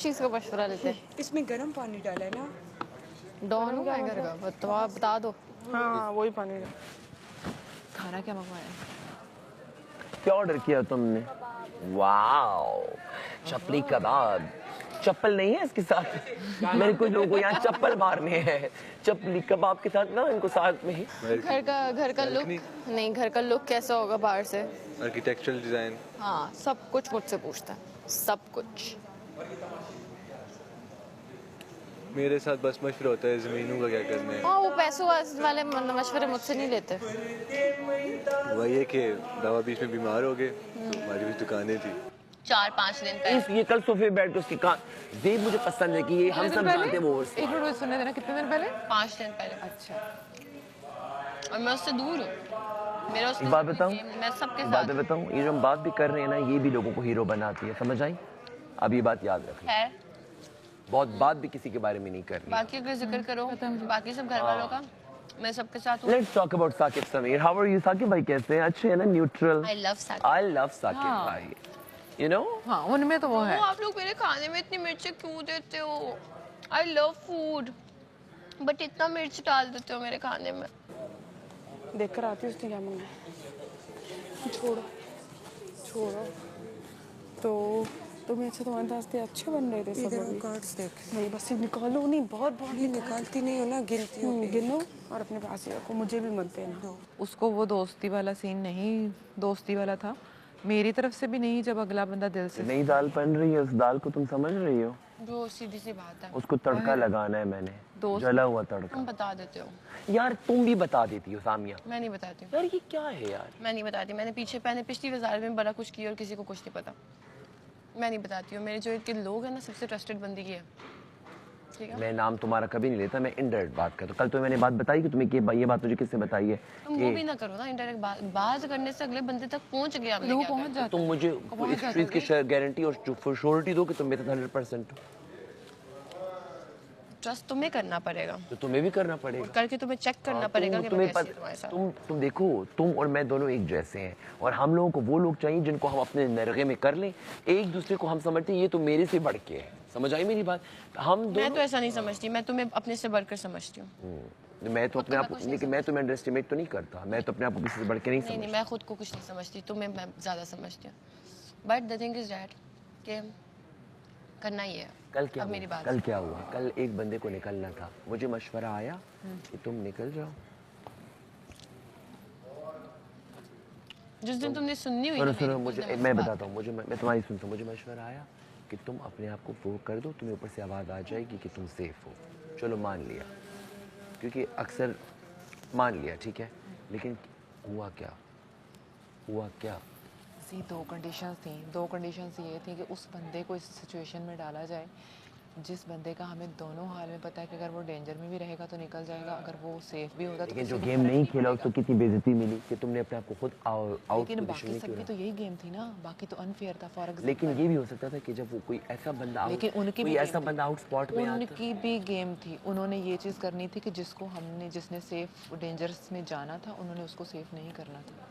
चीज़ का मशवरा लेते हैं? इसमें गर्म पानी डाला है ना। डॉन है घर का, तो आप बता दो। हाँ वही पानी। खाना क्या मंगवाया? क्या ऑर्डर किया तुमने? वाओ, चपली कबाब। चप्पल नहीं है इसके साथ। मेरे कुछ लोगों को यहाँ चप्पल मारने हैं। चपली कबाब के साथ ना इनको साथ में ही। घर का लुक नहीं, घर का लुक कैसा होगा बाहर से? Architectural design. हाँ, सब कुछ मुझसे पूछता है, सब कुछ। मेरे साथ बस मशवरा होता है जमीनों का क्या करना है। हाँ, वो पैसों वाले मशवरे मुझसे नहीं लेते। वही है कि दवा बीच में बीमार हो गए तो हमारी भी दुकानें थी। 4-5 दिन पहले ये कल सोफे बैठ के उसकी कान देव मुझे पसंद है कि ये हम सब जानते हैं वो एक मिनट सुनने देना, कितने दिन पहले? 5 दिन पहले। अच्छा। और मैं उससे दूर हूँ। मेरा उसके बात बताऊं? मैं सबके बात साथ बताऊं, ये जो हम बात भी कर रहे हैं ना, ये भी लोगों को हीरो बनाती है, समझ आई? अब ये बात याद रखना। है। बहुत बात भी किसी के बारे में नहीं करनी। बाकी अगर जिक्र करो बाकी सब घर वालों का, मैं सबके साथ हूँ। Let's talk about Saqib Sameer. How are you? Saqib भाई कैसे हैं? अच्छे हैं ना? Neutral. I love Sakib. I love Sakib भाई. You know? हाँ उनमें तो वो है। आप लोग मेरे खाने में इतनी मिर्च क्यों देते हो? I love food, बट इतना मिर्च डाल देते हो मेरे खाने में। देख कर आती उसने क्या मंगाया। छोड़ो छोड़ो। तो तुम्हें अच्छा, तुम्हारे रास्ते अच्छे बन रहे थे सब। इधर वो कार्ड्स देख। नहीं बस ये निकालो नहीं, बहुत नहीं निकालती नहीं हो ना, गिनती हो। गिनो और अपने पास ही रखो, मुझे भी मत देना। उसको वो दोस्ती वाला सीन नहीं दोस्ती वाला था, मेरी तरफ से भी नहीं। जब अगला बंदा दिल से नई दाल बन रही है, उस दाल को तुम समझ रही हो? जो सीधी सी बात है, उसको तड़का लगाना है मैंने, जला हुआ तड़का। तुम बता देते हो। यार तुम भी बता देती हो सामिया। मैं नहीं बताती हूँ। यार ये क्या है यार? मैं नहीं बताती। मैंने पिछली वजारत में बड़ा कुछ किया और किसी को कुछ नहीं पता। मैं नहीं बताती हूँ। मेरे जो इनके लोग हैं ना, सबसे ट्रस्टेड बंदी की है, ठीक है? मैं नाम तुम्हारा कभी नहीं लेता, मैं इनडायरेक्ट बात करता हूँ। कल तो मैंने बात बताई कि तुम्हें ये बात मुझे किससे बताई है? तुम वो भी ना करो ना, इनडायरेक्ट बात करने से अगले बंदे तक पहुंच गया। हमने क्या पहुंच जाते तुम मुझे इस चीज की गारंटी और श्योरिटी दो कि तुम मेरे साथ 100% हो। ट्रस्ट तुम्हें करना पड़ेगा, तो तुम्हें भी करना पड़ेगा। करके तुम्हें चेक करना पड़ेगा कि मैं कैसी हूं तुम्हारे साथ। तुम देखो, तुम और मैं दोनों एक जैसे हैं, और हम लोगों को वो लोग चाहिए जिनको हम अपने नरगे में कर लें। एक दूसरे को हम समझते हैं ये तो मेरे से बढ़ के है। समझ आई मेरी बात? हम दोनों। मैं तो ऐसा नहीं समझती, मैं तुम्हें अपने से बढ़कर समझती हूँ। मैं तो अपने आप, लेकिन मैं तुम्हें अंडरएस्टिमेट तो नहीं करता। मैं तो अपने आप को किसी से बढ़ के नहीं समझता। नहीं, मैं खुद को कुछ नहीं समझती, तुम्हें मैं ज्यादा समझती हूँ। But the thing is that कि करना ही है। कल क्या अब मेरी बात कल क्या हुआ? कल एक बंदे को निकलना था, मुझे मशवरा आया कि तुम निकल जाओ। जिस दिन तुमने सुननी हुई सुनो ना सुनो, मेरी, मुझे उस दिन मैं मुझसे बताता हूँ, मैं तुम्हारी सुनता हूँ। मुझे मशवरा आया कि तुम अपने आप को वो कर दो, तुम्हें ऊपर से आवाज़ आ जाएगी कि तुम सेफ हो। चलो मान लिया, क्योंकि अक्सर मान लिया, ठीक है, लेकिन हुआ क्या? हुआ क्या? सी दो कंडीशंस ये थी कि उस बंदे को इस सिचुएशन में डाला जाए जिस बंदे का हमें दोनों हाल में पता है कि अगर वो डेंजर में भी रहेगा तो निकल जाएगा, अगर वो सेफ भी होगा तो लेकिन जो गेम नहीं खेला उसको कितनी बेइज्जती मिली कि तुमने अपने आप को खुद आउट लेकिन पोजीशन बाकी में सबकी क्यों? तो यही गेम थी ना, बाकी तो अनफेयर था। फॉर एग्जांपल लेकिन ये भी हो सकता था कि जब वो कोई ऐसा बंदा लेकिन उनकी कोई भी ऐसा बंदा आउट स्पॉट में आता। उनकी भी गेम थी, उन्होंने ये चीज़ करनी थी कि जिसने सेफ डेंजरस में जाना था उन्होंने उसको सेफ नहीं करना था,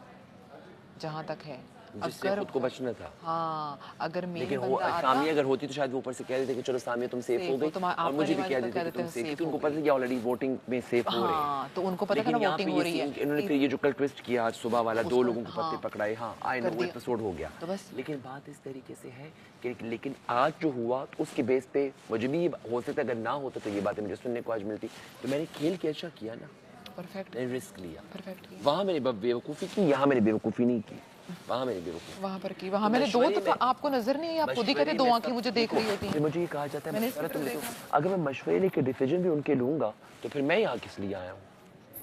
जहाँ तक है। जिससे खुद को बचना था। हाँ, अगर मेन लेकिन बंदा आता सामिया अगर होती तो शायद वो ऊपर से कह देते कि चलो सामिया तुम सेफ हो गई, और मुझे भी कह देते कि तुम सेफ, क्योंकि उनको पता है कि ऑलरेडी वोटिंग में सेफ हो रहे हैं। हाँ, तो उनको पता था ना वोटिंग हो रही है। इन्होंने फिर ये जो कल ट्विस्ट किया आज सुबह वाला, 2 लोगों को पत्ते पकड़ाए, हाँ आई नो वो एपिसोड हो गया। तो बस लेकिन बात इस तरीके से है कि लेकिन आज जो हुआ उसके बेस पे मुझे भी हो सकता है अगर ना होता तो ये बातें मुझे सुनने को आज मिलती। तो मैंने खेल के अच्छा किया ना, परफेक्ट, मैंने रिस्क लिया। परफेक्ट किया। वहाँ मैंने बेवकूफ़ी की, यहाँ मैंने बेवकूफ़ी नहीं की। वहाँ मैंने बेवकूफ़ी वहाँ पर की, वहाँ मैंने 2 दफा, आपको नजर नहीं आई? आप खुद ही कहते 2 आंखें मुझे देख रही होती हैं। मुझे ये कहा जाता है मशवरा तुम देखो, अगर मैं मशवरे लेके डिसीजन भी उनके लूँगा तो फिर मैं यहाँ किस लिए आया हूँ?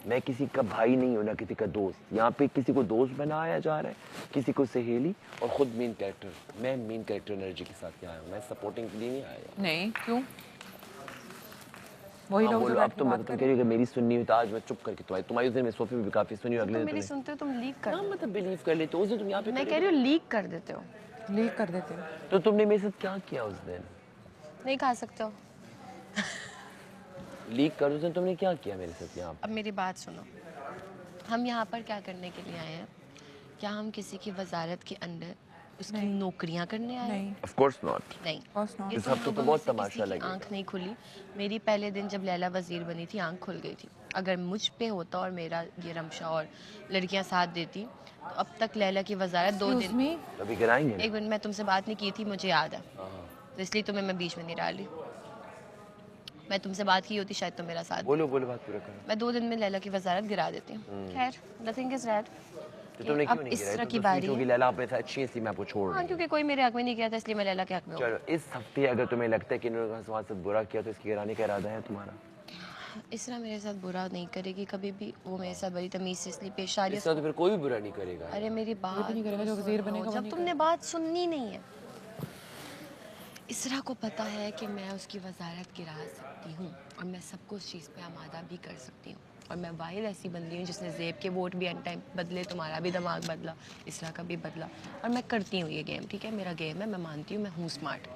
मैं किसी का भाई नहीं हूँ ना किसी का दोस्त। यहाँ पे किसी को दोस्त बनाया जा रहा है, किसी को सहेली, और खुद मेन कैरेक्टर। मैं मेन कैरेक्टर एनर्जी के साथ आया हूँ, मैं सपोर्टिंग के लिए नहीं आया। नहीं, क्यों? वही लोग बोलो, अब तुम कह रही हो कि मेरी सुननी हुई तो आज मैं चुप करके तुम्हारी उस दिन मैं सोफे पे भी काफी सुनी, अगले दिन मेरी सुनते हो तुम लीक कर, मतलब बिलीव कर लेते हो। उस दिन तुम यहाँ पे, मैं कह रही हूँ लीक कर देते हो। लीक कर देते हो तो तुमने मेरे साथ क्या किया उस दिन? नहीं खा सकते हो। लीक कर, उस दिन तुमने क्या किया मेरे साथ यहाँ? अब मेरी बात सुनो, हम यहाँ पर क्या करने के लिए आए हैं? क्या हम किसी की वजारत के अंदर उसकी नौकरियां करने आए? नहीं ऑफ कोर्स नॉट। नहीं। course not. ये इस तुम हफ्ते तो लोगों बहुत में से तमाशा किसी की लगेगा। आंख नहीं खुली। मेरी पहले दिन जब लैला वजीर बनी थी आंख खुल गई थी। अगर मुझ पे होता और मेरा ये रमशा और लड़कियां साथ देती तो अब तक लैला की वजारत 2 Excuse दिन। me? अभी गिराएंगे ना। एक मिनट, मैं तुमसे बात नहीं की थी, मुझे याद है, तो इसलिए तुम्हें मैं बीच में नहीं डाली। मैं तुमसे बात की होती शायद तुम मेरा साथ बोलो बोलो, बात पूरा करो। मैं 2 दिन में लैला की वजारत गिरा देती हूँ। खैर, नथिंग इज दैट। तो तुमने अब क्यों नहीं इस गिराई? तरह तुम की तो बारी स्वीट होगी, है। लैला आप ऐसा अच्छी सी मैं आपको छोड़ हाँ, रही हूँ। क्योंकि कोई मेरे हक में नहीं किया था इसलिए मैं लैला के हक में हूँ। चलो, इस हफ्ते अगर तुम्हें लगता है कि इन्होंने तुम्हारे साथ बुरा किया तो इसकी गिराने का इरादा है तुम्हारा? इस तरह मेरे साथ बुरा नहीं करेगी कभी भी। वो मेरे साथ बड़ी तमीज से इसलिए पेश आ रही इस है। तरह तो फिर कोई भी बुरा नहीं करेगा। अरे मेरी बात नहीं करेगा, जो तो वज़ीर सुनो। बनेगा वो जब नहीं तुमने बात सुननी नहीं है। इसरा को पता है कि मैं उसकी वजारत गिरा सकती हूँ और मैं सबको उस चीज़ पे आमादा भी कर सकती हूँ। और मैं वाहिद ऐसी बंदी हूँ जिसने ज़ेब के वोट भी एंड टाइम बदले, तुम्हारा भी दिमाग बदला, इसरा का भी बदला। और मैं करती हूँ ये गेम, ठीक है, मेरा गेम है, मैं मानती हूँ, मैं हूँ स्मार्ट।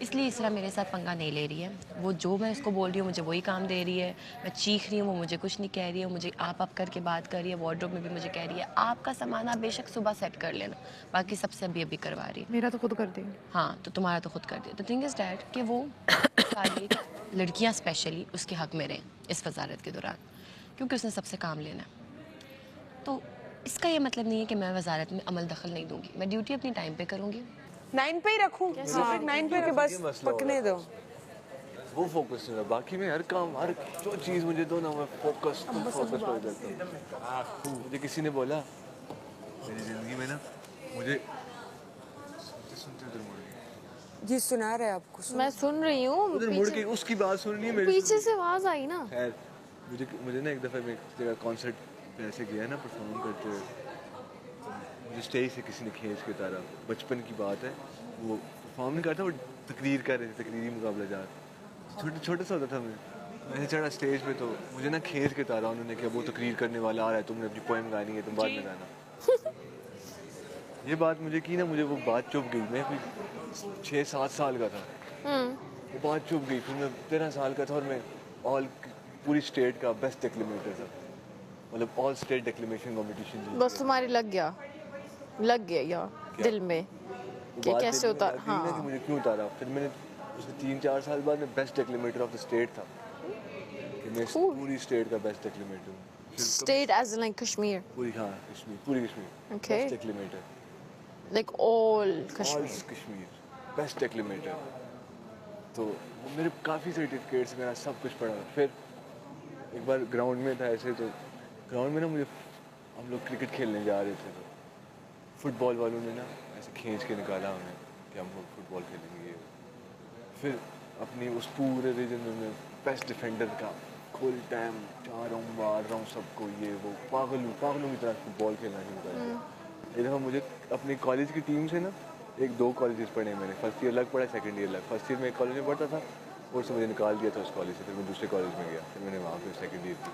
इसलिए इसरा मेरे साथ पंगा नहीं ले रही है। वो जो मैं उसको बोल रही हूँ मुझे वही काम दे रही है। मैं चीख रही हूँ, वो मुझे कुछ नहीं कह रही है। मुझे आप करके बात कर रही है। वार्डरोब में भी मुझे कह रही है आपका सामान आप बेशक सुबह सेट कर लेना, बाकी सबसे अभी करवा रही है। मेरा तो खुद कर देंगे। हाँ, तो तुम्हारा तो खुद कर दिया। द थिंग इज़ डैट कि वो चाहिए कि लड़कियाँ स्पेशली उसके हक में रहें इस वजारत के दौरान, क्योंकि उसने सबसे काम लेना है। तो इसका ये मतलब नहीं है कि मैं वजारत में अमल दखल नहीं दूंगी। मैं ड्यूटी अपनी टाइम पे करूँगी। 9 पे ही रखूं सिर्फ 9 पे के बस ये मसला हो पकने दो। वो फोकस नहीं रहा, बाकी में हर काम, हर जो चीज़ मुझे दो ना, मैं फोकस कर देता हूँ। मुझे किसी ने बोला मेरी ज़िंदगी में ना, मुझे सुनते उधर मुड़ गए, जी सुना रहे आपको सुन। मैं सुन रही हूँ। उधर मुड़ के उसकी बात सुननी है मेरी। पीछे से आवाज आई ना। खैर, मुझे ना एक दफ़ा मैं एक जगह कॉन्सर्ट पे ऐसे गया ना परफॉर्म करते हुए, मुझे स्टेज से किसी ने खींच के उतारा। बचपन की बात है, वो परफॉर्म नहीं करता, वो तकरीर कर रहे थे, तकरीरी मुकाबला जात, छोटा सा होता था मैं चढ़ा स्टेज पे, तो मुझे ना खींच के उतारा उन्होंने कि वो तकरीर करने वाला आ रहा है, तुमने अपनी पोएम गानी है, तुम बाद में गाना। ये बात मुझे की ना, मुझे वो बात चुप गई। मैं कोई 6-7 साल का था, वो बात चुप गई। फिर मैं 13 साल का था और मैं पूरी स्टेट का बेस्ट डिक्लेमेटर था, मतलब ऑल स्टेट डिक्लेमेशन कंपटीशन। बस तुम्हारी लग गया यार दिल में कि कैसे होता। कि हाँ, मुझे क्यों उतारा। फिर मैंने उसके 3-4 साल बाद मैं best declamator of the state था, कि मैं पूरी स्टेट का बेस्ट डिक्लेमेटर हूँ। State as in like Kashmir, पूरी, हाँ कश्मीर, पूरी Kashmir Okay. Best declamator, like all all Kashmir. Kashmir best declamator. तो मेरे काफ़ी सर्टिफिकेट्स, मेरा सब कुछ पड़ा। फिर एक बार ग्राउंड में था ऐसे, तो ग्राउंड में ना मुझे, हम लोग क्रिकेट खेलने जा रहे थे, तो फुटबॉल वालों ने ना ऐसे खींच के निकाला हमें कि हम फुटबॉल खेलेंगे। फिर अपनी उस पूरे रीजन में मैं बेस्ट डिफेंडर का फुल टाइम जा रहा हूँ, मार रहा हूँ सबको, ये वो पागलों की तरह फुटबॉल खेलना शुरू कर। एक दफ़ा मुझे अपनी कॉलेज की टीम से ना, 1-2 कॉलेजेस पढ़े मैंने, फर्स्ट ईयर अलग पढ़ा, सेकंड ईयर अलग। फर्स्ट ईयर में एक कॉलेज में पढ़ता था और से मुझे निकाल दिया था उस कॉलेज से। फिर मैं दूसरे कॉलेज में गया, फिर मैंने वहाँ पे सेकंड ईयर की।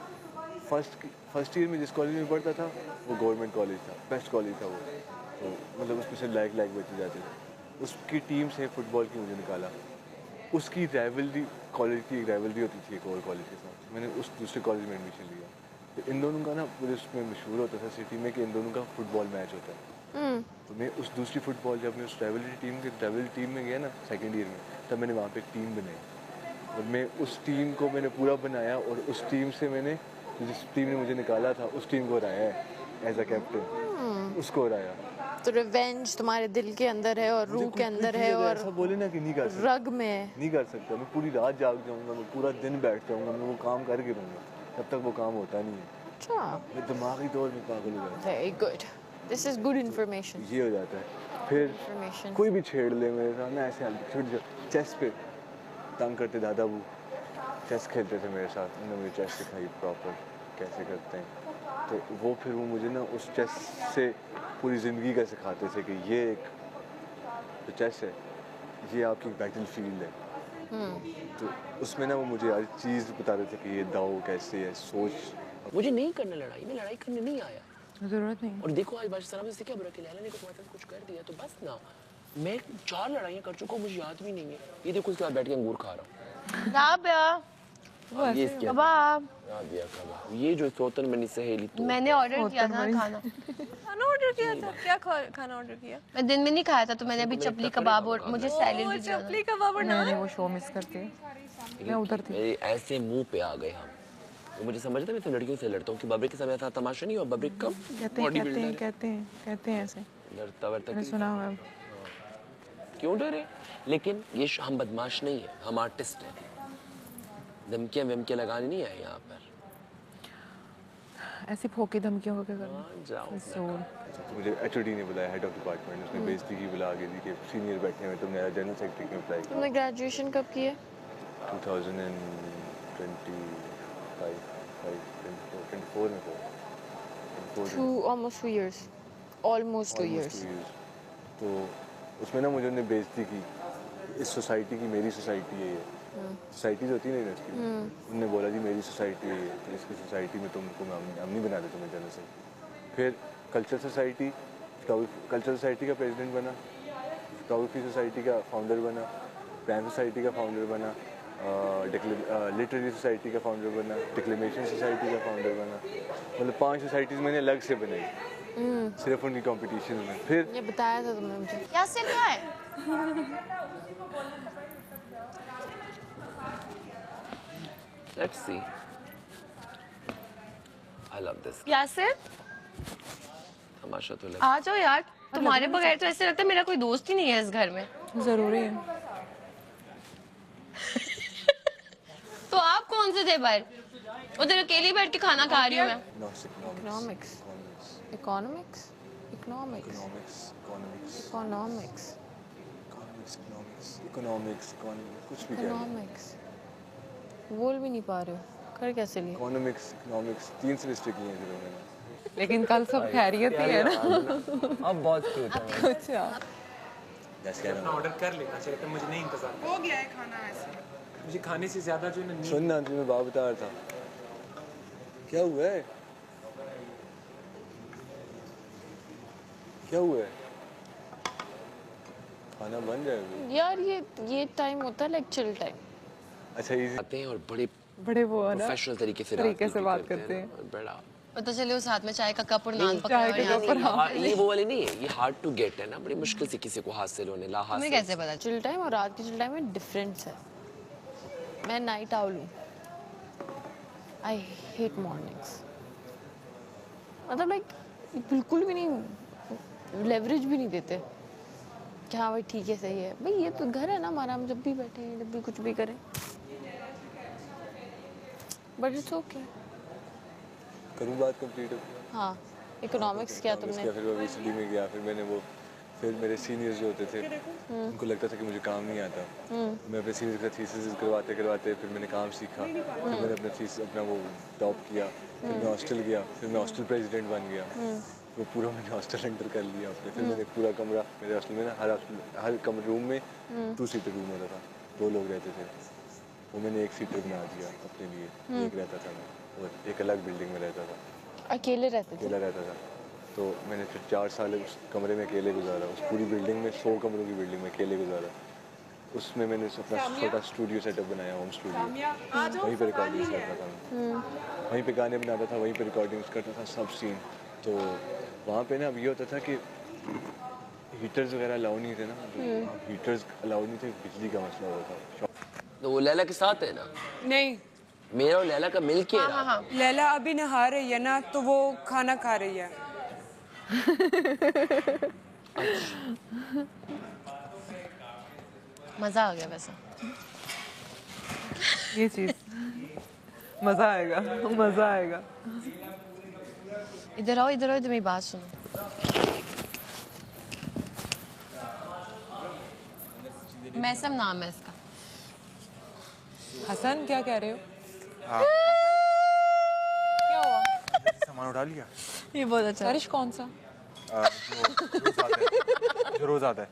फर्स्ट ईयर में जिस कॉलेज में पढ़ता था वो गवर्नमेंट कॉलेज था, बेस्ट कॉलेज था वो, तो मतलब उसमें से लायक बच्चे जाते थे। उसकी टीम से फुटबॉल की मुझे निकाला। उसकी राइवलरी, कॉलेज की एक राइवलरी होती थी एक और कॉलेज के साथ, मैंने उस दूसरे कॉलेज में एडमिशन लिया। तो इन दोनों का ना पूरे उसमें मशहूर होता था सिटी में कि इन दोनों का फुटबॉल मैच होता है। तो मैं उस दूसरी फुटबॉल, जब मैं उस राइवलरी टीम में गया ना सेकेंड ईयर में, तब मैंने वहाँ पे एक टीम बनाई और मैं उस टीम को मैंने पूरा बनाया और उस टीम से मैंने, जिस टीम ने मुझे निकाला था उस टीम को हराया है एज अ कैप्टन, उसको हराया। तो रिवेंज तुम्हारे दिल के अंदर है और रूह के अंदर है और ऐसा बोले ना कि नहीं कर सकता, रग में है। नहीं कर सकता। मैं पूरी रात जाग जाऊंगा, मैं पूरा दिन बैठ जाऊंगा, मैं वो काम करके रहूँगा, तब तक वो काम होता नहीं है। अच्छा, मैं दिमागी तौर पे पागल हो जाता very good, this is good information. हूँ, ये हो जाता है। फिर इंफॉर्मेशन कोई भी छेड़ ले मेरे साथ ना, ऐसे छोटे चेस पे तंग करते, दादा वो चेस खेलते थे मेरे साथ, उन्होंने मुझे चेस सिखाई प्रॉपर कैसे करते हैं। तो वो फिर वो मुझे ना उस चेस से पूरी ज़िंदगी का सिखाते थे कि ये एक जो चेस है ये आपकी बैटल फील्ड है। तो उसमें ना वो मुझे हर चीज़ बताते थे कि ये दाव कैसे है, सोच। मुझे नहीं करना लड़ाई, मैं लड़ाई करने नहीं आया। जरूरत नहीं। और देखो आज बादशाह साहब से क्या बुरा किया, लैला ने तुम्हारे साथ कुछ कर दिया तो बस ना, मैं 4 लड़ाइयाँ कर चुका हूँ, मुझे याद भी नहीं है। ये देखो इसके बाद बैठ के अंगूर खा रहा हूँ। राबिया, ये इसके कबाब दिया कबाब। ये जो सोतन बनी सहेली तो मैंने ऑर्डर किया था खाना। खाना ऑर्डर किया था? क्या खाना ऑर्डर किया? मैं दिन में नहीं खाया था तो मैंने अभी चपली कबाब और मुझे सैलेड भी दिया था। चपली कबाब और मैंने वो शो मिस करती है। मैं उधर थी। मेरे ऐसे मुंह पे आ गए हम। वो मुझे समझ था मैं तो लड़कियों से लड़ता हूँ कि बब्रिक के समय था तमाशा नहीं हुआ। बब्रिक कम कहते हैं ऐसे। लड़ता वड़ता मैंने सुना हुआ है। क्यों डरे? लेकिन ये हम बदमाश नहीं है, हम आर्टिस्ट हैं। धमकियां वमकियां लगाने नहीं आए यहाँ पर। ऐसी फोकी धमकियों को क्या करना? जाओ सोल। तो मुझे एचओडी ने बुलाया, हेड ऑफ डिपार्टमेंट, उसने बेइज्जती की, बुला के दी कि सीनियर बैठे हुए, तुमने जनरल सेक्रेटरी क्यों अप्लाई किया? तुमने ग्रेजुएशन कब की है? 2024 में Almost 2 years. Almost 2 years. तो उसमें ना मुझे उन्होंने बेइज्जती की, इस सोसाइटी की, मेरी सोसाइटी है ये, सोसाइटी होती है ना इसकी, उन्होंने बोला जी मेरी सोसाइटी है ये, तो इसकी सोसाइटी में तुमको हम नहीं बना दे तुम्हें जनरल से। फिर कल्चर सोसाइटी, कल्चर सोसाइटी का प्रेसिडेंट बना, फोटोग्राफी सोसाइटी का फाउंडर बना, पैन सोसाइटी का फाउंडर बना, लिटरेरी सोसाइटी का फाउंडर बना, डिक्लेमेशन सोसाइटी का फाउंडर बना। मतलब 5 सोसाइटीज़ मैंने अलग से बनाई सिर्फ उनकी कंपटीशन में। फिर ये बताया था तुमने मुझे। यासिर क्या है? Let's see. I love this. Yasir तमाशा तो लग। आ जाओ यार, तुम्हारे बगैर तो ऐसे लगता है मेरा कोई दोस्त ही नहीं है इस घर में। जरूरी है। तो आप कौन से थे बाहर? उधर अकेली बैठ के खाना खा रही हूँ मैं। Economics. Economics. Economics. Economics. Economics कुछ भी कह Economics. बोल भी नहीं पा रहे हो, कर कैसे लिए? इकोनॉमिक्स 3 सेमेस्टर किए हैं मैंने। लेकिन कल सब खैरियत ही है ना? अब बहुत क्यूट है। अच्छा। जैसे कहना ऑर्डर कर लेना चाहिए था, मुझे नहीं इंतजार। हो गया है खाना ऐसे। मुझे खाने से ज्यादा जो है ना सुन ना, तुम्हें बात बता रहा था। क्या हुआ है? क्या हुआ है? खाना बन रहा है अभी? यार ये टाइम होता है लाइक चिल टाइम। अच्छा इजी आते हैं और बड़े बड़े वो है ना, प्रोफेशनल तरीके से बात करते हैं। और बड़ा पता चले उस हाथ में चाय का कप और नान पकड़ा चाय हुआ के है यहाँ कप और से। हाँ, ये वो वाली नहीं है, ये हार्ड टू गेट है ना, बड़ी मुश्किल से किसी को हासिल होने ला तुम्हें हासिल। कैसे पता? चिल टाइम और रात की चिल टाइम में डिफरेंस है। मैं नाइट आउल हूँ। I hate mornings. मतलब लाइक बिल्कुल भी नहीं, लेवरेज भी नहीं देते कि हाँ भाई ठीक है सही है। भाई ये तो घर है ना हमारा, हम जब भी बैठे हैं, जब भी कुछ भी करें। But it's okay. करूँ बात कंप्लीट? हाँ, इकोनॉमिक्स किया तुमने? फिर मैं वीसीडी में गया, फिर मेरे सीनियर्स जो होते थे उनको लगता था कि मुझे काम नहीं आता। मैं अपने सीनियर्स का थीसिस करवाते फिर मैंने काम सीखा, फिर मैंने अपना वो टॉप किया, फिर मैं हॉस्टल गया, फिर मैं हॉस्टल प्रेसिडेंट बन गया। वो पूरा मैंने हॉस्टल एंटर कर लिया अपने। फिर मैंने पूरा कमरा, मेरे हॉस्टल में ना हर कमरे रूम में 2 सीटर रूम होता था, 2 लोग रहते थे। वो मैंने 1 सीटर बना दिया अपने लिए, एक रहता था मैं, और एक अलग बिल्डिंग में रहता था, अकेले रहते थे? अकेला रहता था। तो मैंने फिर 4 साल उस कमरे में अकेले गुजारा, उस पूरी बिल्डिंग में 100 कमरों की बिल्डिंग में अकेले गुजारा। उसमें मैंने अपना छोटा स्टूडियो सेटअप बनाया, होम स्टूडियो। वहीं पे रिकॉर्डिंग्स करता था मैं, वहीं पे गाने बनाता था, वहीं पे रिकॉर्डिंग्स करता था, सब सीन। तो वहाँ पे ना अब ये होता था कि हीटर्स वगैरह अलाउ नहीं थे ना, हीटर्स अलाउ नहीं थे, बिजली का मसला होता था। तो वो लैला के साथ है ना? नहीं, मेरा और लैला का मिल के हाँ। लैला अभी नहा रही है ना, तो वो खाना खा रही है। मजा आ गया वैसे। ये चीज मजा आएगा, मजा आएगा। इधर आओ मेरी बात सुनो। मैसम नाम है इसका। हसन क्या कह रहे हो? क्या हुआ? सामान उठा लिया ये बहुत अच्छा। बारिश कौन सा? जो रोज आता है।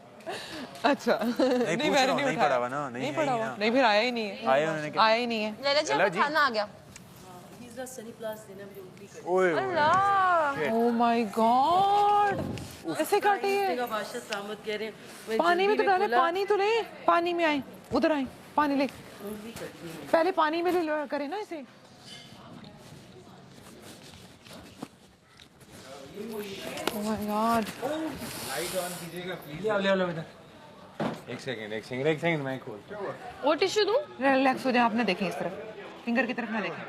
अच्छा नहीं मैंने नहीं पढ़ा हुआ उठाया। ना, नहीं पढ़ा हुआ, नहीं फिर आया ही नहीं है। आया ही नहीं है। लैला जी आपका खाना आ गया। ओह माय गॉड, ऐसे काटे है। पानी में तो डाले, पानी तो ले, पानी में आए, उधर आए, पानी ले। पहले पानी में ले लो करें ना इसे। Oh my God. Light on कीजिएगा प्लीज। ले इधर। एक सेकंड मैं खोलता हूँ। वो टिश्यू दूँ? रिलैक्स हो जाए, आप ना देखें इस तरफ, फिंगर की तरफ ना देखें।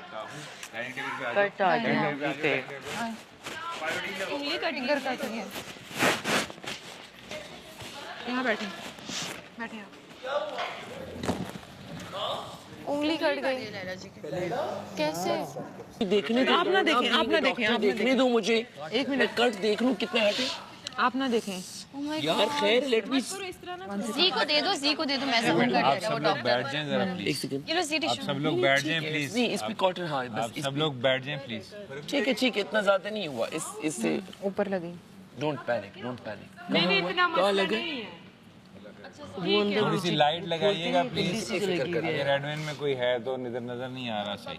कट आ गया उंगली कट फिंगर कट रही है। यहाँ बैठे बैठे आप। उंगली कट गई कैसे? देखने दो, आप ना देखें, आप ना देखें, आप ना देखने दो मुझे। एक मिनट कट देख लूं कितने हटे। आप ना देखें। यार खैर लेट मी जी को दे दो, जी को दे दो, मैं सब कर देता हूँ डॉक्टर। बैठ जाएं जरा प्लीज। एक सेकंड। ये लो सी टिश्यू। सब लोग बैठ जाएं प्लीज। नहीं इस पे कॉटन हाँ बस आप सब लोग बैठ जाएं प्लीज। ठीक है इतना ज्यादा नहीं हुआ इससे ऊपर लगी। डोंट पैनिक नहीं इतना मसला नहीं है। थोड़ी सी लाइट लगाइएगा प्लीज। अगर एडमिन में कोई है तो नजर नहीं आ रहा सही।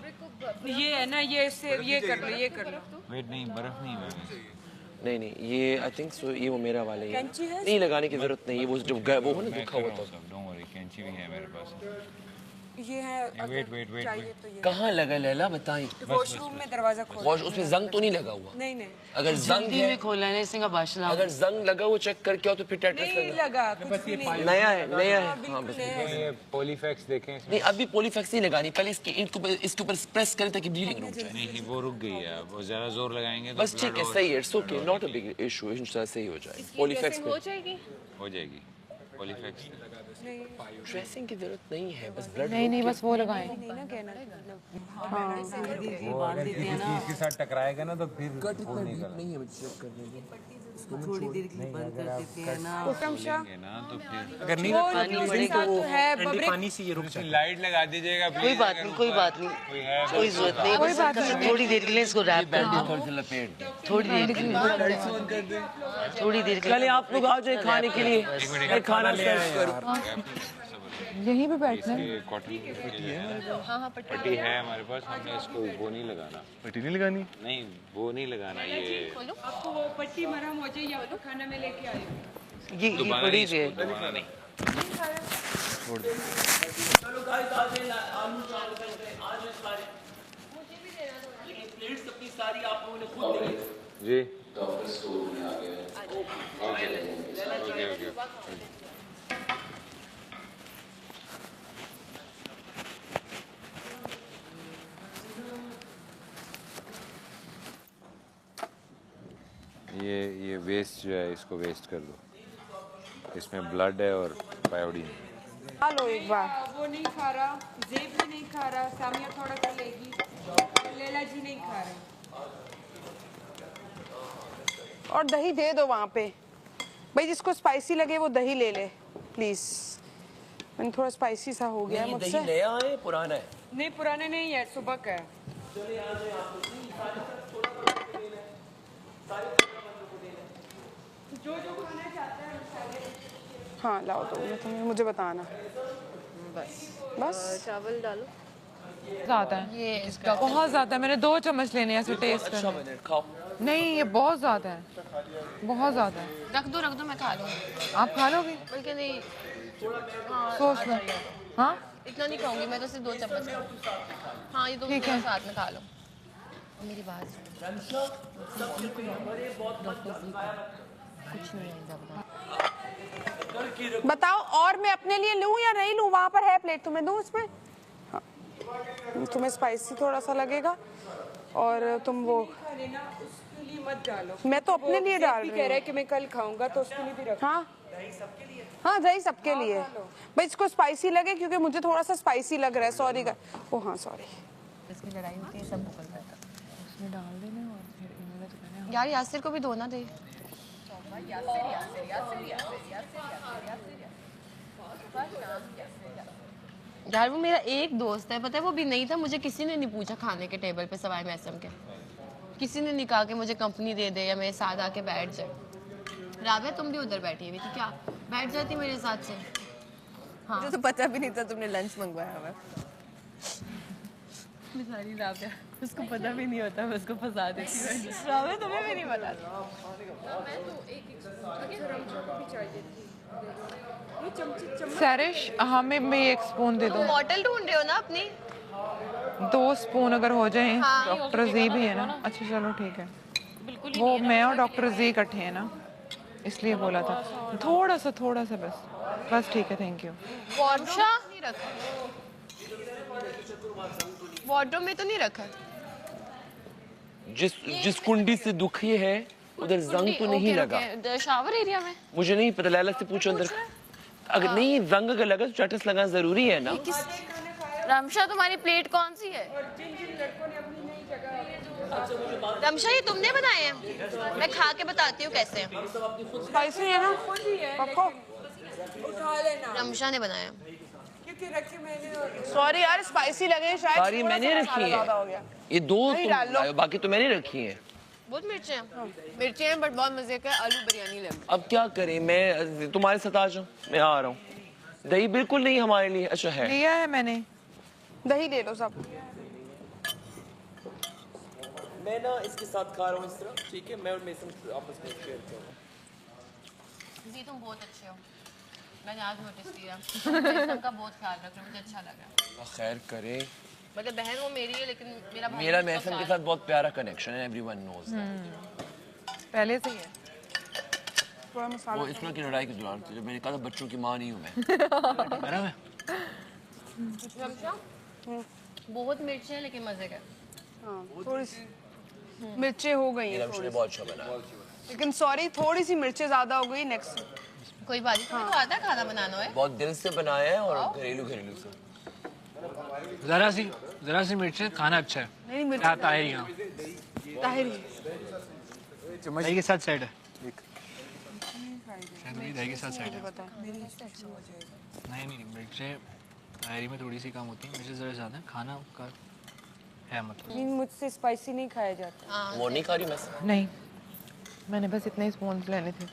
ये है ना, ये से ये कर लो, ये कर लो। वेट नहीं, बर्फ नहीं है। नहीं ये आई थिंक सो ये वो मेरा वाले है नहीं लगाने की जरूरत नहीं है वो जो वो है ना दुखा हुआ था। डोंट वरी, कैंची भी है मेरे पास। ये है। वेट चाहिए तो ये। कहाँ लगा लैला बताएं। वॉशरूम में दरवाजा खोल। वॉश उसमें जंग तो नहीं लगा हुआ? नहीं नहीं अगर जंग है खोला है इसने का बाशला। अगर जंग लगा वो चेक करके आओ तो फिर टेटनस नहीं लगा, कुछ भी नहीं। नया है हाँ बस ये पॉलीफैक्स देखें। नहीं अभी पॉलीफैक्स नहीं लगानी पहले इसके ऊपर प्रेस करें ताकि ब्लीडिंग रुक जाए। नहीं वो रुक गई है, वो ज्यादा जोर लगाएंगे तो बस ठीक है सही है it's okay not a big issue इंशाल्लाह सही हो जाए। पॉलीफैक्स हो जाएगी। हो जाएगी पॉलीफैक्स। ड्रेसिंग की जरूरत नहीं है बस ब्लड नहीं बस वो लगाएं। नहीं ना कहना। वो अगर किसी चीज के साथ टकराएगा ना तो फिर वो निकल नहीं है मुझे चेक करने दो। थोड़ी देर के लिए बंद कर देते हैं ना। ना तो फिर अगर नहीं है पानी से ये रुक जाए। लाइट लगा दीजिएगा कोई बात नहीं कोई जरूरत नहीं, कोई बात नहीं। थोड़ी देर के लिए इसको रैप कर दो, थोड़ी सी लपेट दे। थोड़ी देर के लिए, थोड़ी देर के लिए। चलिए आप लोग आ जाए खाने के लिए खाना सर्व करो। यहीं पे बैठना है। ये कॉटन पट्टी है हमारे पास, हमने इसको वो नहीं लगाना। पट्टी नहीं लगानी? नहीं वो नहीं लगाना। ये आपको वो पट्टी मरहम हो जाए या तो खाना में लेके आए। ये बड़ी है। दोबारा नहीं। चलो गाइस आ जाए आलू चावल करते हैं आ जाए सारे। मुझे भी देना था लेकिन प्लेट्स अपनी सारी आप लोगों ने खुद ली जी डॉक्टर स्टोर में आ गए। ओके ये वेस्ट जो है इसको वेस्ट कर दो। इसमें ब्लड है और पायोडीन। खा लो एक बार। वो नहीं खा रहा, जेब भी नहीं खा रहा, सामिया थोड़ा खा लेगी, लैला जी नहीं खा रहे। और दही दे दो वहाँ पे भाई, जिसको स्पाइसी लगे वो दही ले ले प्लीज। मैंने थोड़ा स्पाइसी सा हो गया मुझसे। दही नया है पुराना है? नहीं पुराने नहीं है, सुबह का है। जो जो खाना चाहता है हाँ लाओ तो तुम्हें मुझे बताना। बस चावल डालो। ज़्यादा है ये इसका बहुत ज़्यादा है। मैंने 2 चम्मच लेने हैं ऐसे टेस्ट अच्छा करने। मिनट खाओ। नहीं ये बहुत ज़्यादा है, बहुत ज़्यादा है। रख दो मैं खा लूँगी। आप खा लोगे? बल्कि नहीं सोच लो। हाँ इतना नहीं खाऊंगी मैं तो सिर्फ 2 चम्मच खाऊंगी। हाँ ये 2 ठीक है। साथ में खा लो। मेरी बात सुनो। कुछ नहीं है बताओ और मैं अपने लिए लूँ या नहीं लूँ? वहाँ पर है प्लेट, तुम्हें दूँ इसमें? हाँ तुम्हें स्पाइसी थोड़ा सा लगेगा और तुम वो लेना, उसके लिए मत डालो। मैं तो अपने लिए डाल रही कह रहा है हूँ। कि मैं कल खाऊंगा तो उसके लिए भी रख। हाँ हाँ दही सबके लिए भाई, इसको स्पाइसी लगे क्योंकि मुझे थोड़ा सा स्पाइसी लग रहा है। सॉरी ओ हाँ सॉरी। इसकी लड़ाई होती है सब मुकल जाता है। उसमें डाल देना और फिर इन्होंने तो कहना है यार यासिर को भी दो ना दे। यार वो मेरा एक दोस्त है, पता है वो भी नहीं था, मुझे किसी ने नहीं पूछा खाने के टेबल पे सवाए मैसम के। किसी ने नहीं कहा कि मुझे कंपनी दे दे या मेरे साथ आके बैठ जाए। राबिया तुम भी उधर बैठी हुई थी क्या? बैठ जाती मेरे साथ से। हाँ मुझे तो पता भी नहीं था तुमने लंच मंगवाया हुआ है। बेचारी राबिया, उसको पता भी नहीं होता, मैं उसको फंसा देती हूँ। राबिया तुम्हें भी नहीं पता। सैरिश हमें मैं एक स्पून दे दो, बॉटल ढूंढ रहे हो ना अपनी? 2 स्पून अगर हो जाए। हाँ। डॉक्टर जी भी है ना? अच्छा चलो ठीक है। वो मैं और डॉक्टर जी इकट्ठे हैं ना, इसलिए बोला था। थोड़ा सा बस ठीक है, थैंक यू। वार्डरोब नहीं रखा, वार्डरोब में तो नहीं रखा। जिस कुंडी से दुखी है उधर जंग तो नहीं लगा। शावर एरिया में मुझे नहीं पता, लैला से पूछो अंदर। अगर नहीं जंग अगर लगा तो चटस लगाना जरूरी है ना। रमशा तुम्हारी प्लेट कौन सी है? रमशा ये तुमने बनाए हैं? मैं खा के बताती हूँ कैसे हैं। स्पाइसी है ना पक्को? उठा लेना रमशा ने बनाया। क्योंकि रखी मैंने। सॉरी यार, स्पाइसी लगे शायद। सारी थोड़ा मैंने सा रखी मसाला ज़्यादा हो है, गया। ये 2 नहीं तुम डाल लो। लाए हो, बाकी तो मैंने रखी है। बहुत मिर्चें हैं, मिर्चें हैं बट बहुत मजे का आलू बिरयानी लग। अब क्या करें, मैं तुम्हारे साथ आ जाऊं, मैं आ रहा हूँ। दही बिल्कुल नहीं हमारे लिए। अच्छा है, लिया है मैंने। दही ले लो सब। मैं ना इसके साथ खा रहा हूँ इस तरह, ठीक है। मैं और मेसन आपस में शेयर कर रहा हूँ। जी तुम बहुत अच्छे हो, मैंने आज नोटिस किया। सबका बहुत ख्याल रख रहे हो, मुझे अच्छा लगा। अल्लाह खैर करे। मतलब बहन वो मेरी है लेकिन मेरा भाई मेरा उसका मेसन के ख्याल- साथ बहुत प्यारा कनेक्शन है, एवरीवन नोज। पहले से ही है। थोड़ा मसाला। वो इस तरह की लड़ाई के दौरान थी जब मैंने कहा था बच्चों की माँ नहीं हूँ मैं। मेरा मैं रमशा, बहुत मिर्चें हैं लेकिन मजे का। हाँ, थोड़ी सी मिर्चें हो गई हैं रमश ने बहुत अच्छा बनाया। लेकिन सॉरी थोड़ी सी मिर्चें ज्यादा हो गई। नेक्स्ट कोई बात नहीं, तुम्हें तो आता है खाना बनाना है। बहुत दिल से बनाया है और घरेलू से। जरा सी मिर्च खाना अच्छा है। नहीं मिर्च ताहिर यहाँ ताहिर दही के साथ सेट है। शायद वही दही के साथ सेट है। पता है। नहीं मिर्चें ताहिरी में थोड़ी सी कम होती हैं, मिर्चें ज़रा ज़्यादा है। खाना का है मतलब। नहीं, मुझसे स्पाइसी नहीं खाया जाता। वो नहीं खा रही मैं। नहीं, मैंने बस इतने स्पून लेने थे।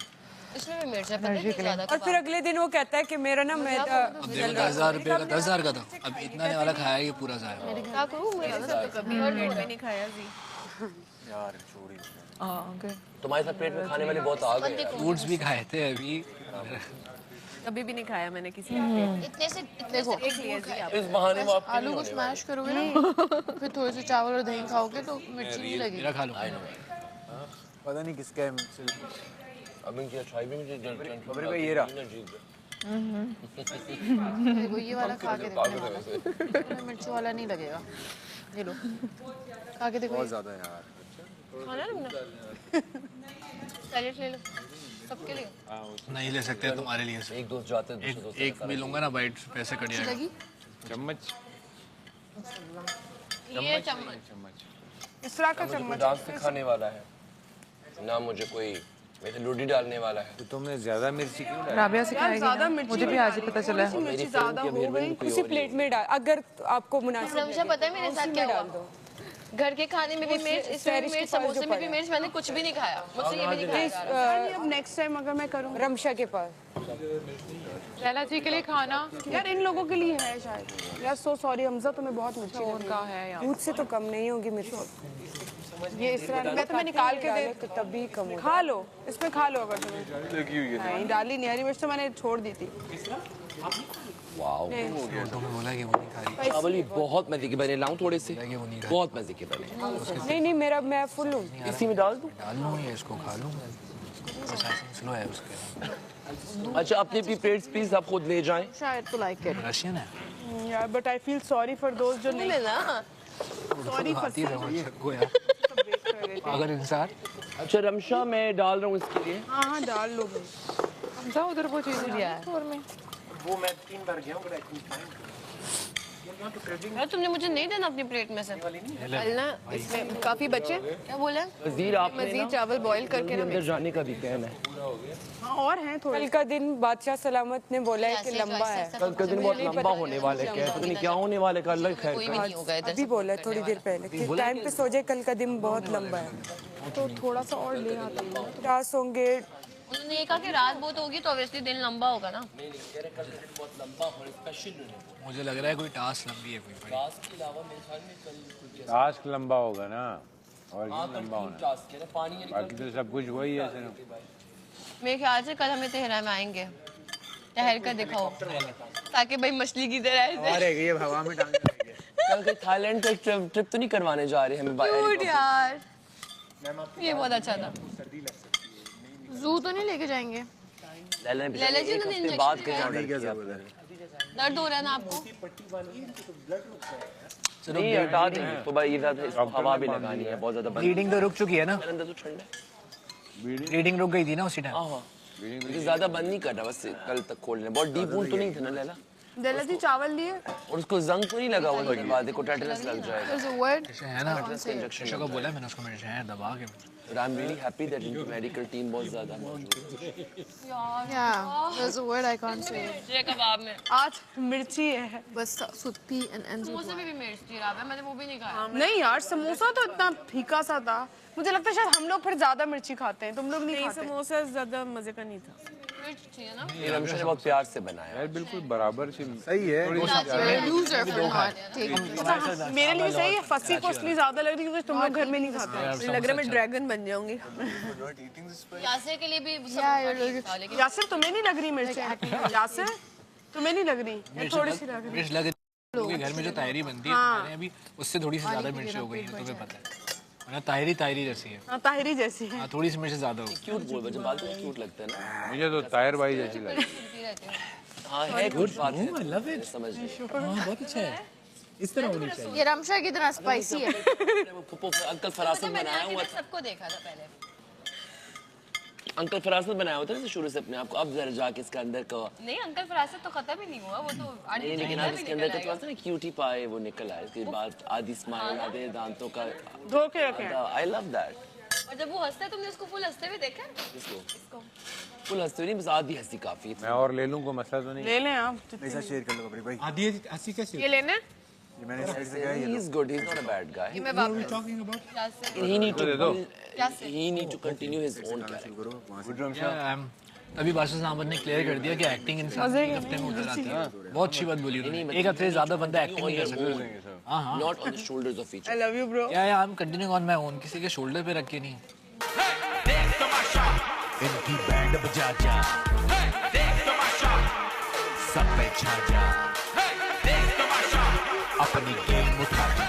इसमें भी मिर्च है, पता है एनर्जी के कितनी लिए। ज्यादा। और फिर अगले दिन वो कहता है कि मेरा ना मैदा। अब देखो 10,000 रुपये का 10,000 का था, अब इतना वाला खाया ये पूरा ज़ाया। क्या करूँ, मेरे साथ तो कभी और भी नहीं खाया जी। यार छोड़ी। ओके। तुम्हारे साथ पेट में खाने वाले बहुत आ गए यार। फ्रूट्स भी खाए थे अभी। कभी भी नहीं खाया मैंने किसी इतने से एक लिया जी आप। इस बहाने वो आपके आलू को स्मैश करोगे ना, फिर थोड़े से चावल और दही खाओगे तो मिर्ची नहीं लगेगी। मेरा खा लो। पता नहीं किसका है। अब इनकी अच्छाई भी मुझे खबर भाई ये रहा। वो ये वाला खा के देखने वाला, तुम्हें मिर्ची वाला नहीं लगेगा। ये लो खा के देखो। बहुत ज़्यादा यार। खाना है तुमने? सैलेड ले लो सबके लिए। नहीं ले सकते तुम्हारे लिए से। एक दोस्त जाते हैं दूसरे दोस्त एक भी लूंगा ना बाइट, पैसे कट जाएगा। लगी चम्मच ये चम्मच। इस तरह का मुझे कोई चम्मच। डांस सिखाने वाला है ना, मुझे कोई वैसे लूडी डालने वाला है। तो तुमने ज़्यादा मिर्ची क्यों डाली? राबिया यार सिखाएगी ज्यादा ना? मिर्ची मुझे भी आज ही पता चला है। मिर्ची ज्यादा हो गई। उसी प्लेट में डाल, अगर आपको मुनासिब रमशा पता है मेरे साथ क्या डाल हुआ? दो। घर के खाने में भी मिर्च, इसमें भी मिर्च, समोसे में भी मिर्च, मैंने कुछ भी नहीं खाया। मुझसे ये भी नहीं खाया जा रहा। यार अब नेक्स्ट टाइम अगर मैं करूँ। रमशा के पास लैला जी के लिए खाना यार इन लोगों के लिए है शायद। यार सो सॉरी हमजा, तुम्हें बहुत मिर्ची लगी। उनका है यार। मुझसे तो कम नहीं होगी मिर्ची। ये इस तरह मैं तुम्हें निकाल के दे। तो तभी कम होगी। खा लो, इसमें खा लो अगर तुम्हें। लगी हुई है। नहीं डाली नहीं, हरी मिर्च तो मैंने छोड़ दी थी। वाओ, तुम्हें बोला कि वो नहीं खा रही। चावल भी बहुत मजे के बने। लाऊं थोड़े से? कि वो नहीं खा बहुत मजे के बने। नहीं नहीं मेरा मैं फुल हूँ। इसी में डाल दूं? डाल लूँ या इसको खा लूँ। स्लो है उसके। अच्छा अपनी अपनी प्लेट्स प्लीज आप खुद ले जाएं। शायद तो लाइक इट। रशियन है। यार but I feel sorry for दोस्त जो नहीं। ना सॉरी फॉर खाती है को यार। अगर इंसान अच्छा रमशा मैं डाल रहा हूँ इसके लिए। हाँ हाँ डाल लो भाई। हमजा उधर वो चीज़ स्टोर में। वो मैं 3 बार गया हूँ। यार तुमने मुझे नहीं देना अपनी प्लेट में से। ना इसमें काफी बचे। क्या बोले? वजीर आपने मजीद ना चावल बॉईल करके ना अंदर जाने का भी कहना है। हाँ और हैं थोड़े। कल का दिन बादशाह सलामत ने बोला है कि लंबा है। कल का दिन बहुत लंबा होने वाला है। पता नहीं क्या होने वाला है, कल अल्लाह खैर कोई करे। भी नहीं होगा इधर अभी बोला है थोड़ी देर पहले कि टाइम पे सो जाए, कल का दिन बहुत लंबा है। तो थोड़ा सा और ले आते हैं। रात होंगे। उन्होंने ये कहा कि रात बहुत होगी तो ऑब्वियसली दिन लंबा होगा ना। मुझे लग रहा है कोई टास्क लंबी है कोई बड़ी। टास्क लंबा होगा ना, और ये लंबा होना। बाकी तो सब कुछ वही है सिर्फ। मेरे ख्याल से कल हमें तेहरा में आएंगे। ठहर कर दिखाओ ताकि भाई मछली की तरह ऐसे अरे ये हवा में टांग के कल के थाईलैंड का ट्रिप तो नहीं करवाने जा रहे हमें क्यूट यार। ये बहुत अच्छा था। जू तो नहीं लेके जाएंगे? लैला ने लैला जी एक ने हफ्ते इंजेक्शन बाद के लगाया। जाने की जरूरत दर्द हो रहा है ना आपको? चलो ये हटा देंगे तो भाई इधर हवा भी लगानी है बहुत ज्यादा ब्लीडिंग तो रुक चुकी है ना, अंदर तो ठंड है ब्लीडिंग रुक गई थी ना उसी टाइम। हाँ क्योंकि ज्यादा बंद नहीं कर रहा बस कल तक खोलने बहुत डीप वुंड तो नहीं था ना लैला लैला जी चावल लिए? और उसको जंग तो नहीं लगा हुआ उसके बाद देखो टेटनस लग जाएगा There's a word. है ना, इंजेक्शन को बोला मैंने उसको, मेडिसिन है दबा के। I am really happy that इनकी मेडिकल टीम बहुत ज्यादा मौजूद है Yeah, there's a word I can't say. ये कबाब में आज मिर्ची है। But starts with P and ends with समोसे में Y. भी मिर्च थी रहा है, मैंने वो भी नहीं खाया। नहीं यार समोसा तो इतना फीका सा था, मुझे लगता है शायद हम लोग फिर ज्यादा मिर्ची खाते हैं, तुम लोग नहीं खाते। समोसा ज्यादा मजे का नहीं था। मिर्च थी ना। ये रमशा ने बहुत प्यार से बनाया यार बिल्कुल बराबर सी सही है। You're a loser for not taking this. मेरे लिए सही है, फंसी को इसलिए ज्यादा लग रही है क्योंकि तुम लोग घर में नहीं खाते। लग रहा है मैं ड्रैगन बन जाऊंगी। यासिर के लिए भी Yeah, you're looking. था, लेकिन यासिर तुम्हें नहीं लग रही मिर्ची? यासिर तुम्हें नहीं लग रही? या थोड़ी सी लग रही? मिर्च लग क्योंकि घर में जो तायरी बनती है हमारे अभी उससे थोड़ी सी ज्यादा मिर्च हो गई है, तुम्हें पता है ना, तायरी तायरी जैसी है। हाँ ताहिरी जैसी है। हाँ थोड़ी सी मिर्च ज्यादा हो गई। क्यूट बोल बच्चे बाल तो क्यूट लगता है ना मुझे तो तायर भाई जैसी लगी सुनती रहती हूँ। हाँ है कुछ बात है आई लव इट। समझ गए बहुत अच्छा है, इस तरह होनी चाहिए। ये रमशा की तरह spicy है. फुप्पो अंकल फरासत मैंने बनाया आके हुआ तक सबको देखा था पहले। अंकल फरासत बनाया हुआ था ना शुरू से अपने आप को अब जरा जाके इसके अंदर का नहीं अंकल फरासत तो खत्म ही नहीं हुआ, वो तो नहीं लेकिन अब इसके अंदर का थोड़ा सा ना क्यूटी पाए वो निकल आए इसके बाद आधी स्माइल आधे दांतों का धोखे रखे। आई लव दैट और जब वो हंसता है तुमने उसको फुल हंसते हुए देखा है? इसको फुल हंसते नहीं बस आधी हंसी काफी है मैं और ले लूं को मसला तो नहीं ले लें आप। ऐसा शेयर कर लो कबरी भाई। आधी हंसी कैसे? ये लेने? ये मैंने साइड से कहा, ये he is good he's not a bad guy मैं वापस यासिर he need to दे दो। he need to continue his own character करो वहां से। अभी बादशाह साहब ने क्लियर कर दिया कि एक्टिंग इंसान एक हफ्ते में उतर आती है। बहुत अच्छी बात बोली उन्होंने, एक हफ्ते से ज्यादा बंदा एक्टिंग नहीं कर सकता। हाँ हाँ, not on the shoulders of each I other love you bro। या I am continuing on my own, किसी के शोल्डर पे रख के नहीं। इनकी बैंड बजा जा, सब पे छा जा, अपनी गेम उठा जा।